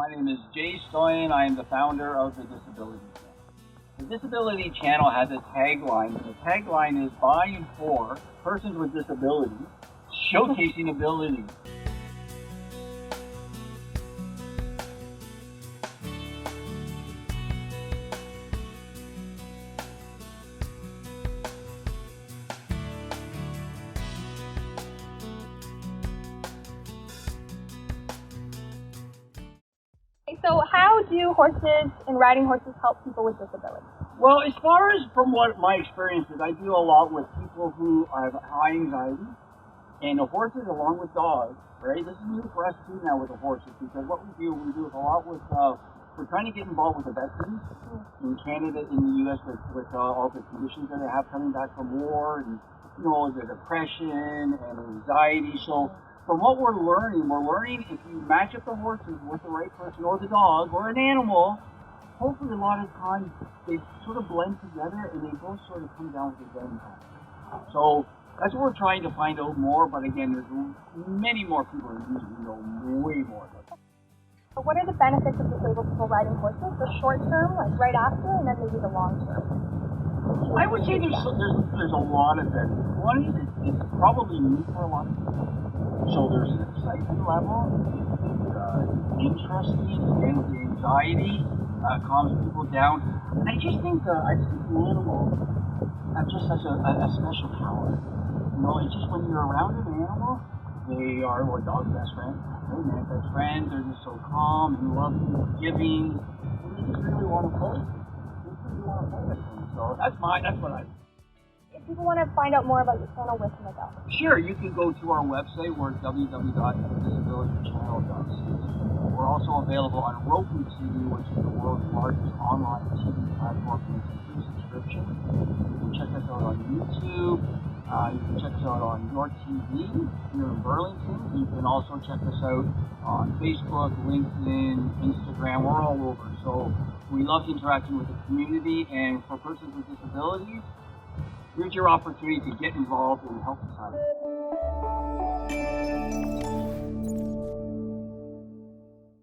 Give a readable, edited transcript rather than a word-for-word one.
My name is Jay Stoyan. I am the founder of the Disability Channel. The Disability Channel has a tagline, and the tagline is by and for persons with disabilities, showcasing ability. So how do horses and riding horses help people with disabilities? Well, as far as from what my experience is, I deal a lot with people who have high anxiety, and the horses along with dogs, right? This is new for us too now with the horses, because what we do a lot with, we're trying to get involved with the veterans in Canada, in the U.S. with all the conditions that they have coming back from war, and, you know, the depression and anxiety. So from what we're learning if you match up the horses with the right person or the dog or an animal, hopefully a lot of times they sort of blend together and they both sort of come down with the same time. So that's what we're trying to find out more, but again, there's many more people who know way more about that. So what are the benefits of disabled people riding horses? The short term, like right after, and then maybe the long term? I would say there's a lot of benefits. One is it's probably new for a lot of people. So there's an excitement level, interesting, and the anxiety calms people down. And I just think animal just has a special power. You know, it's just when you're around an animal, they are a dog's best friend, man's best friend. They're just so calm and loving, forgiving. And they just really want to play. So that's what I. If people want to find out more about your channel, where can they go? Sure, you can go to our website. We're www.disabilitychannel.ca. We're also available on Roku TV, which is the world's largest online TV platform, and it's a free subscription. You can check us out on YouTube. You can check us out on Your TV here in Burlington. You can also check us out on Facebook, LinkedIn, Instagram. We're all over. So we love interacting with the community, and for persons with disabilities, here's your opportunity to get involved and help society.